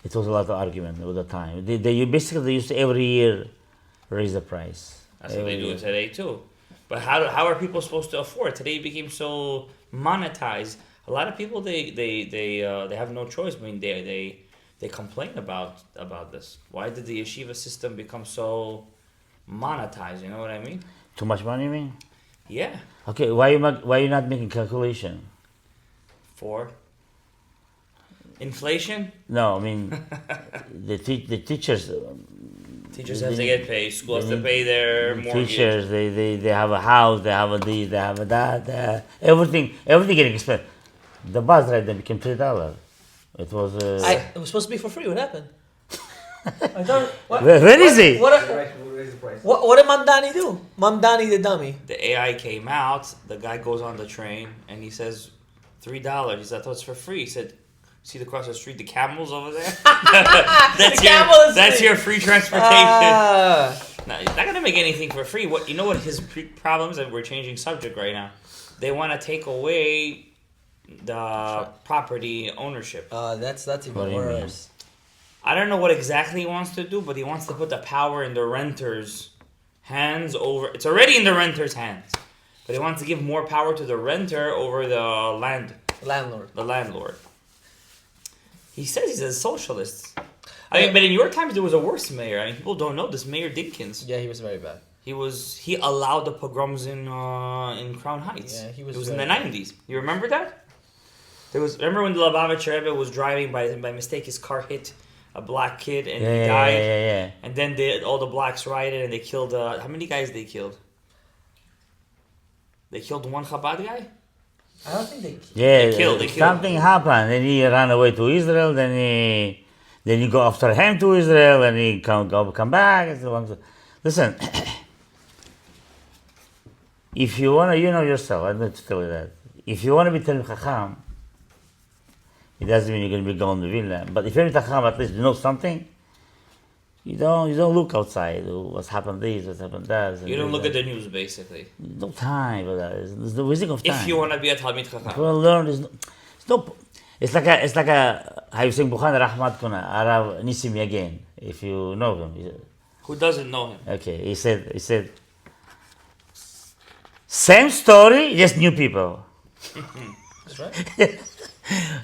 It was a lot of argument all the time. They basically used to every year raise the price. That's what they do today too. But how are people supposed to afford? Today it became so monetized. A lot of people they have no choice. I mean they complain about this. Why did the yeshiva system become so monetized? You know what I mean? Too much money, you mean? Yeah. Okay, why you not making calculation? For inflation, No, I mean the teachers. teachers have to get paid. School has to pay their mortgage. Teachers, they have a house, they have a this, they have a that, everything getting expensive. The bus ride then became $3. It was. it was supposed to be for free. What happened? I thought, Where is he? What did Mamdani do? Mamdani the dummy. The AI came out. The guy goes on the train and he says $3. He said, "I thought it's for free." He said, "See the cross the street, the camels over there. That's your free transportation." No, it's not gonna make anything for free. What you know? What his problem is? And we're changing subject right now. They want to take away the property ownership. That's even What do you mean? worse. I don't know what exactly he wants to do, but he wants to put the power in the renter's hands over. It's already in the renter's hands, but he wants to give more power to the renter over the Landlord. the landlord. He says he's a socialist. I mean, but in your times there was a worse mayor. I mean, people don't know this. Mayor Dinkins. Yeah, he was very bad. He allowed the pogroms in Crown Heights. Yeah, he was It was in very the bad. 90s. You remember that? Remember when the Lubavitcher Rebbe was driving by mistake, his car hit a black kid and he Yeah, died. yeah. And then all the blacks rioted and they killed. How many guys they killed? They killed one Chabad guy. I don't think they. Yeah, They killed. something happened. Then he ran away to Israel. Then you go after him to Israel, and he come back. And so on. Listen, if you wanna, you know yourself. I don't tell you that. If you wanna be Talmid Chacham, it doesn't mean you're gonna be going to Vilna. But if you're Talmid Chacham, at least you know something. You don't look outside. What's happened this? What's happened that? You don't look at the news, basically. No time for that. There's no wasting of time. If you want to be a Talmid Chacham. You want to learn. It's like a how you sing Bukhari Rahmat Kuna Arav Nisim again. If you know him. Who doesn't know him? Okay, he said same story, just new people. That's right.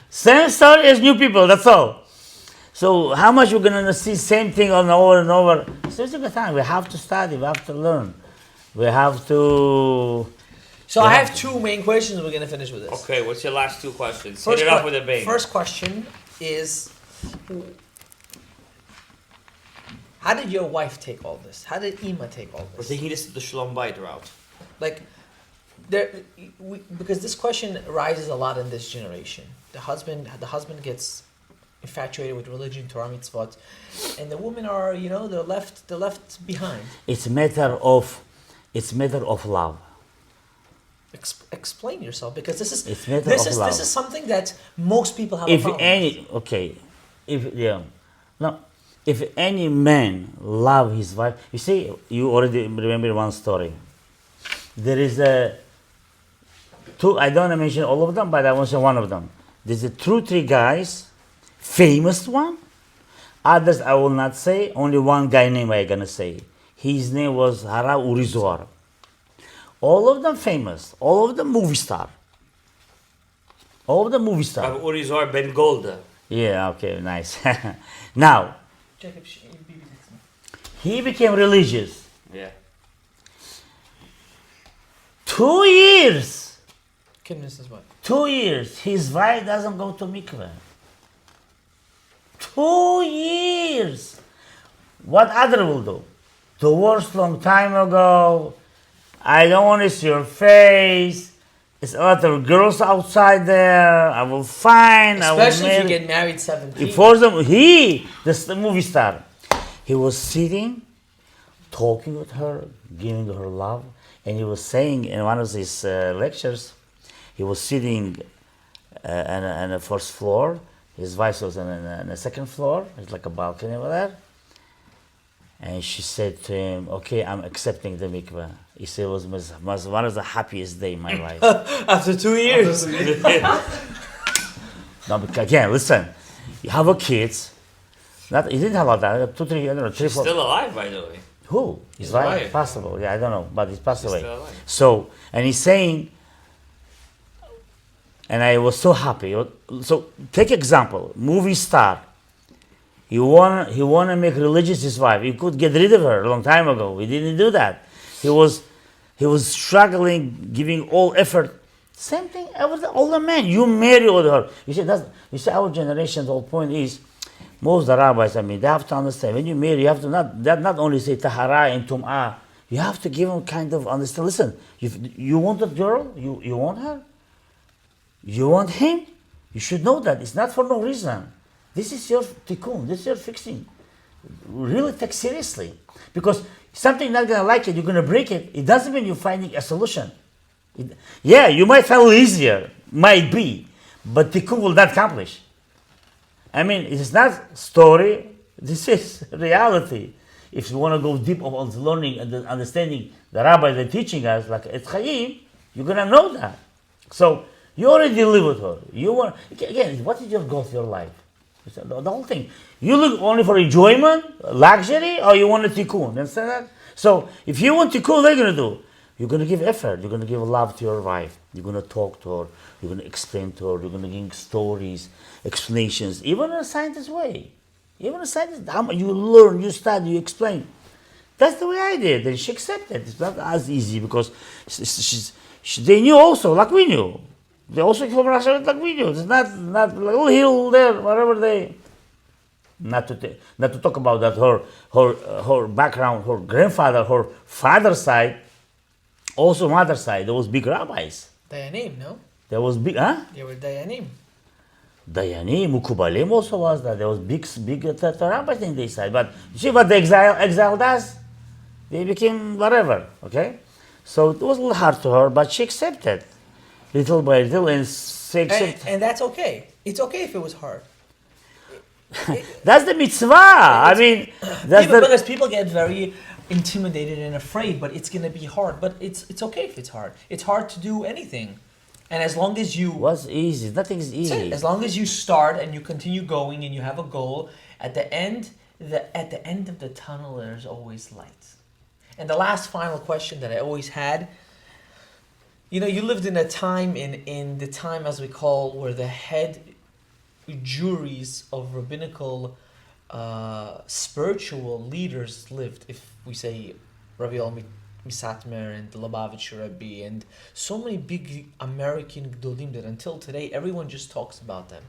Same story as new people. That's all. So how much we're gonna see same thing over and over? So it's a good time. We have to study. We have to learn. We have to. So I have two main questions. We're gonna finish with this. Okay, what's your last two questions? Hit it off with a bang. First question is, how did your wife take all this? How did Ima take all We're this? taking this to the Shalom Bayit route. Like, because this question arises a lot in this generation. The husband gets infatuated with religion, Torah mitzvot, and the women are, they're left behind. It's a matter of love. Explain yourself, because this It's matter of love. this is something that most people have a problem with. If any man love his wife, you see, you already remember one story. There is two. I don't want to mention all of them, but I want to say one of them. There's three guys. Famous one, others I will not say. Only one guy name I'm gonna say. His name was Harav Urizor. All of them famous. All of them movie star. Rabbi Urizor Ben Golda. Yeah. Okay. Nice. Now he became religious. Yeah. 2 years. Convince his wife. 2 years. His wife doesn't go to mikveh. 2 years. What other will do? Divorced long time ago. I don't want to see your face. There's a lot of girls outside there. I will find. Especially I will if you get married 17. For them, the movie star, he was sitting, talking with her, giving her love, and he was saying in one of his lectures, he was sitting on the first floor. His wife was on the second floor. It's like a balcony over there. And she said to him, "Okay, I'm accepting the mikveh." He said it was one of the happiest day in my life. After 2 years. No, because again, listen, you have a kids. He didn't have a lot of that. 2, 3, I don't know, 3, 4. Still alive, by the way. Who? His wife? Possible. Yeah, I don't know, but he's passed away. Still alive. So, and he's saying, and I was so happy. So, take example, movie star. He want to make religious his wife. He could get rid of her a long time ago. He didn't do that. He was struggling, giving all effort. Same thing with the older man. You marry with her. You see, our generation. The whole point is, most of the rabbis. I mean, they have to understand. When you marry, you have to not only say tahara and tum'ah. You have to give them kind of understand. Listen, you want a girl, you want her, you want him. You should know that it's not for no reason. This is your tikkun. This is your fixing. Really take seriously, because something not gonna like it, you're gonna break it. It doesn't mean you're finding a solution. You might feel easier, might be, but tikkun will not accomplish. I mean, it's not story. This is reality. If you want to go deep on learning and understanding the rabbis are teaching us, like it's Chaim, you're gonna know that. So you already live with her. You want again. What is your goal for your life? The whole thing. You look only for enjoyment, luxury, or you want a tikkun. Understand that? So if you want tikkun, what are you gonna do? You're gonna give effort. You're gonna give love to your wife. You're gonna talk to her. You're gonna explain to her. You're gonna give stories, explanations, even in a scientist way. Even a scientist, you learn, you study, you explain. That's the way I did, and she accepted. It's not as easy because they knew also, like we knew. They also come from Russia like we do. It's not like a little hill there, whatever they. Not to talk about that her background, her grandfather, her father's side, also mother's side. There was big rabbis. Dayanim, no? There was big, huh? They were Dayanim. Dayanim, Mukubalim also was that. There was big rabbis in this side. But you see what the exile does? They became whatever, okay? So it was a little hard to her, but she accepted. Little by little, and she accepted. And that's okay. It's okay if it was hard. That's the mitzvah. I mean, that's Because people get very intimidated and afraid, but it's going to be hard. But it's okay if it's hard. It's hard to do anything. And as long as you... What's easy? Nothing is easy. As long as you start and you continue going and you have a goal, at the end of the tunnel, there's always light. And the last final question that I always had, you know, you lived in a time, in the time, as we call, where the head juries of rabbinical spiritual leaders lived. If we say Rabbi Eliyahu Misatmer and the Lubavitcher Rebbe and so many big American Gdolim that until today everyone just talks about them.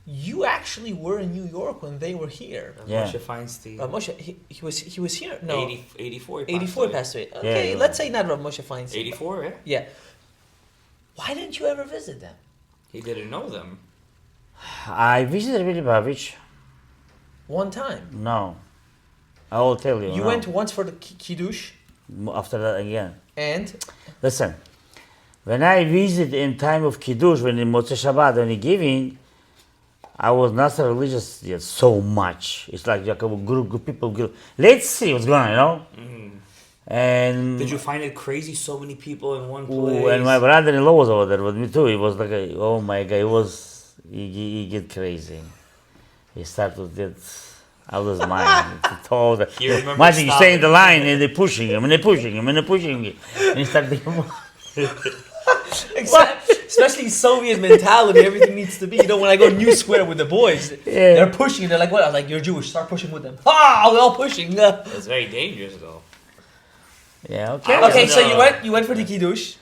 You actually were in New York when they were here. Yeah. Moshe Feinstein. Moshe, he was here. No, 84. 84 passed away. Okay, Yeah. let's say not Rav Moshe Feinstein. 84, yeah. Yeah. Why didn't you ever visit them? He didn't know them. I visited Rabbi Lubavitch. One time. No. I will tell you. You no. went once for the Kiddush After that again. and Listen, when I visit in time of Kiddush, when in Motzei Shabbat, when he giving, I was not so religious yet so much. It's like a group of people. Let's see what's going on, you know? And Did you find it crazy? So many people in one place. ooh, and my brother-in-law was over there with me too. He was like, oh my God, he get crazy. He started to get out of his mind. He told, He remembers imagine you stopping. stay in the line and they're pushing him and they're pushing him and they're pushing him. And he started especially Soviet mentality, everything needs to be. You know, when I go New Square with the boys, they're pushing. They're like, "What?" I was like, "You're Jewish. Start pushing with them." Ah, we're all pushing. It's very dangerous, though. Yeah, okay. Okay, so No. you went for the Kiddush.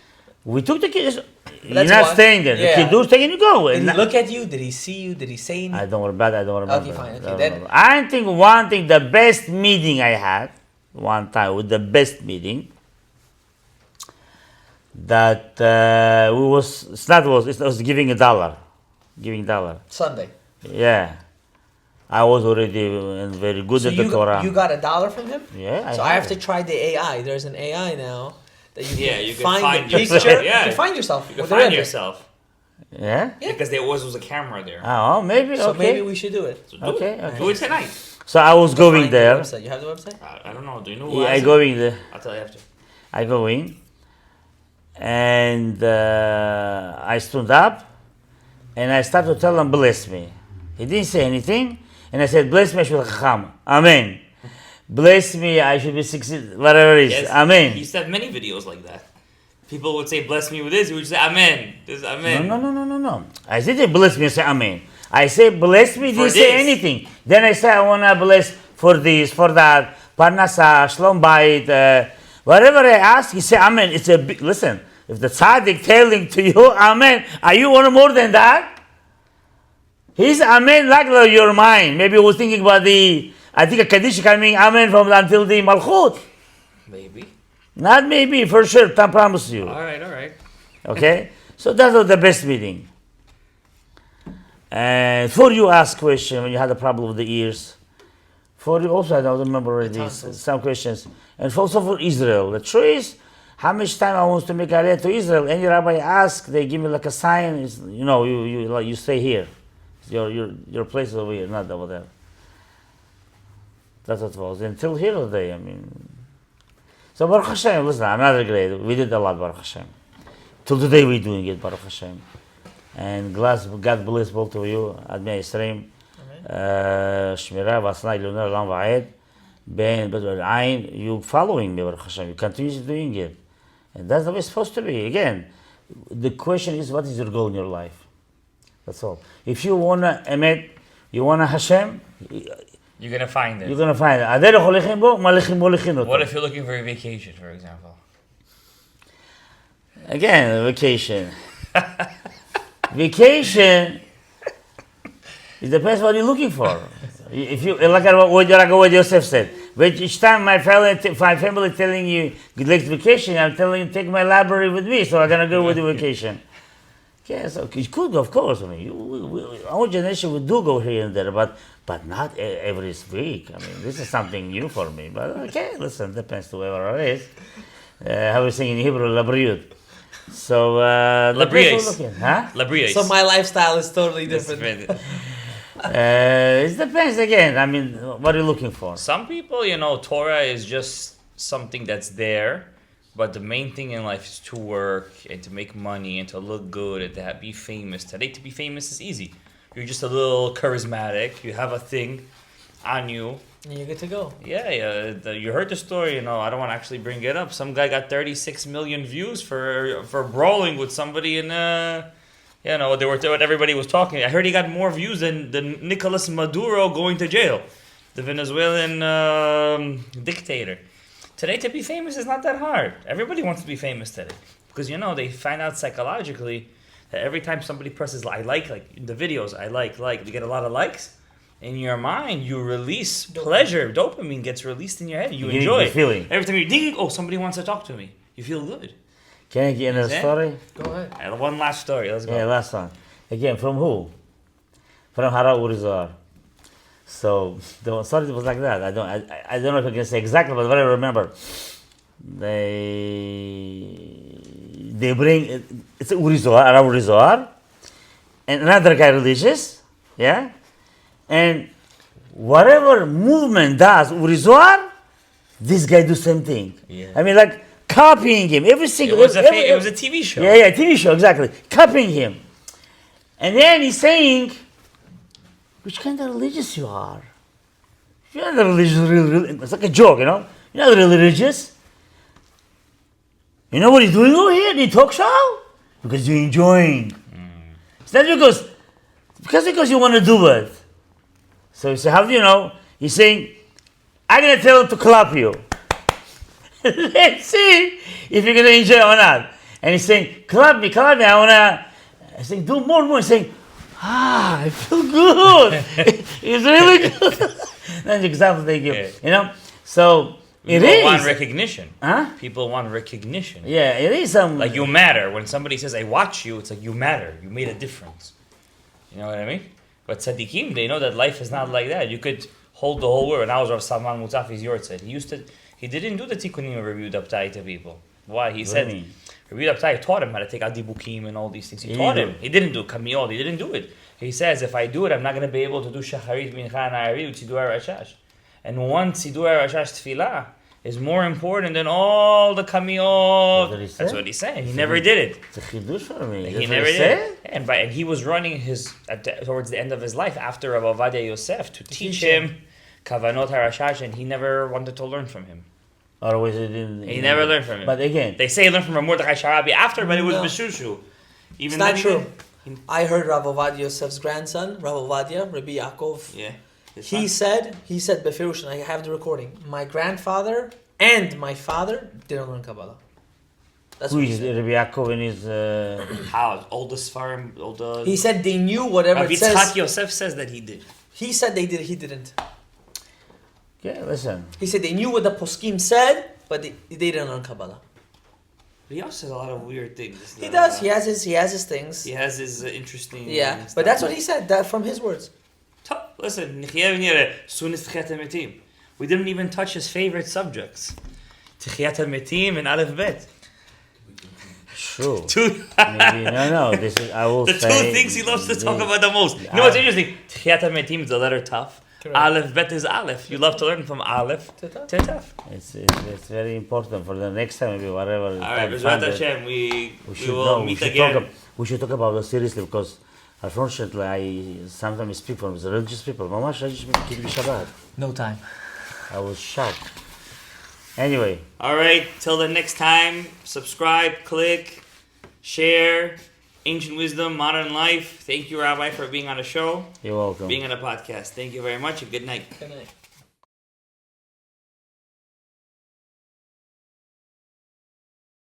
We took the kids. You're That's not why- staying there. yeah. The Kiddush taking you go. Did And he look at you? Did he see you? Did he say anything? I don't remember. I don't remember. Okay, fine. Okay, I don't then- remember. I think one thing, the best meeting I had one time with the best meeting that it was giving $1. Sunday. Yeah, I was already very good So at the Torah. you got $1 from him? Yeah, So I have to try the AI. There's an AI now that you Yeah, can you can find find the yourself. picture. Yeah. You can find yourself. You can with the find render. yourself. Yeah. Yeah. Because there always was a camera there. Oh, maybe. So okay. maybe we should do it. So do Okay, it. okay. Do it tonight. So I was going Find the there. website. You have the website? I don't know. Do you know who Yeah, I has it? going there. I'll tell you after. I go in, and I stood up, and I started to tell him, bless me. He didn't say anything, and I said, bless me, I should be chacham. Amen. Bless me, I should be succeed, whatever it is. Yes, Amen. He used to have many videos like that. People would say, bless me with this. He would say, Amen. This Amen. No. I didn't bless me and say Amen. I say, bless me, didn't For say this. anything. Then I say, I want to bless for this, for that, parnasa, shalom bayit, whatever I ask, he say Amen. It's a big, listen, if the tzaddik telling to you, Amen, are you want more than that? He's Amen like your mind. Maybe he was thinking about I think a Kaddish coming Amen from until the Malchut. Maybe. Not maybe, for sure, I promise you. All right. Okay? So that was the best meeting. And for you ask question when you had a problem with the ears. For you also, I don't remember already tonsils. some questions. And also for Israel. The truth is, how much time I want to make a to Israel, any rabbi ask, they give me like a sign, it's, you stay here. Your place is over here, not over there. That's what it was. Until here today, I mean. So Baruch Hashem, listen, I'm not regret. We did a lot, Baruch Hashem. Till today we're doing it, Baruch Hashem. And God bless both of you, Admei Yisrael, Shmirah, Vasna, Ilunah, Lam Va'ed, Ben, Bedouin, Ayin, you following me, Baruch Hashem. You continue doing it. And that's the way it's supposed to be. Again, the question is, what is your goal in your life? That's all. If you want to Emet, you want to Hashem, You're going to find it. you're going to find it. Adel Cholechem Bo, Malechim Molechin Oto. What if you're looking for a vacation, for example? Again, vacation. Vacation, it depends what you're looking for. If you like what Yosef said, but each time my family telling you good luck vacation, I'm telling you take my library with me, so I'm gonna go with the vacation. Okay, so it could, of course. I mean, our generation would do go here and there, but not every week. I mean, this is something new for me. But okay, listen, depends to whoever it is. How we sing in Hebrew, labriut. So Labrius. Huh? Labrius. So my lifestyle is totally different. It depends again. I mean, what are you looking for? Some people, Torah is just something that's there, but the main thing in life is to work and to make money and to look good and to be famous. Today, to be famous is easy. You're just a little charismatic. You have a thing on you. And you're good to go. Yeah. You heard the story. I don't want to actually bring it up. Some guy got 36 million views for brawling with somebody in. What everybody was talking. I heard he got more views than Nicolas Maduro going to jail, the Venezuelan dictator. Today, to be famous is not that hard. Everybody wants to be famous today because they find out psychologically that every time somebody presses I like in the videos, I like, you get a lot of likes. In your mind, you release pleasure. Dopamine gets released in your head. You enjoy the feeling. Every time you're digging, somebody wants to talk to me. You feel good. Can I get into a story? Go ahead. One last story. Let's go. Yeah, last one. Again, from who? From Hara Urizar. So the story was like that. I don't know if I can say exactly, but what I remember, they bring it's Urizar, Arab Urizar, and another guy religious, yeah, and whatever movement does Urizar, this guy do same thing. Yeah. I mean, like copying him. Every single. It was a TV show. Yeah, TV show, exactly. Copying him. And then he's saying, which kind of religious you are? You're not religious, really. It's like a joke, You're not really religious. You know what he's doing over here? The talk show? Because you're enjoying. It's not because you want to do it. So you say, how do you know? He's saying, I'm going to tell him to clap you. Let's see if you're going to enjoy it or not. And he's saying, clap me, I saying, do more. He's saying, I feel good. It's really good. That's the example they give, So People want recognition. Huh? People want recognition. Yeah, it is some... Like you matter. When somebody says, I watch you, it's like you matter. You made a difference. You know what I mean? But tzaddikim, they know that life is not like that. You could hold the whole world. And I was Rav Salman Mutafi's Yortzeit. He didn't do the tikkunim of Rabbi Eliyahu to people. Why? He said, Rabbi Eliyahu taught him how to take adibukim and all these things. He taught him. He didn't do kamiot. He didn't do it. He says, if I do it, I'm not going to be able to do shacharit, mincha, and ayari with Sidur HaRashash. And one Sidur HaRashash tefillah is more important than all the kamiot. That's what he's saying. He never did it. It's a chidush for me. He never did. And he was running towards the end of his life after Rabbi Eliyahu Yosef to teach him kavanot harashash, and he never wanted to learn from him. Otherwise, he never learned from him. But again, they say he learned from Mordechai Sharabi after, but it was B'shushu. It's not true. I heard Rabbi Eliyahu Yosef's grandson, Rabbi Eliyahu, Rabbi Yaakov. Yeah. He said Befirush, and I have the recording. My grandfather and my father didn't learn Kabbalah. That's who what is Rabbi Yaakov and his... How? Oldest farm, He said they knew whatever Rabbi it says. Yitzchak Yosef says that he did. He said they did, he didn't. Yeah, listen. He said they knew what the poskim said, but they didn't learn Kabbalah. But he also says a lot of weird things. He does. He has his things. He has his interesting... Yeah, but that's what he said, that from his words. Listen, we didn't even touch his favorite subjects. Techiyat HaMetim and Aleph Bet. True. Maybe, no. This is, I will the say... two things he loves to talk about the most. You know what's interesting? Techiyat HaMetim is the letter Taf. Correct. Aleph Bet is Aleph. You love to learn from Aleph to Taf. It's very important for the next time, maybe whatever. All right, B'ezrat Hashem, we will meet again. We should talk about it seriously because unfortunately I sometimes speak from the religious people. Mamash, religious people keep Shabbat. No time. I was shocked. Anyway. All right, till the next time, subscribe, click, share. Ancient Wisdom, Modern Life. Thank you, Rabbi, for being on the show. You're welcome. Being on the podcast. Thank you very much and good night. Good night.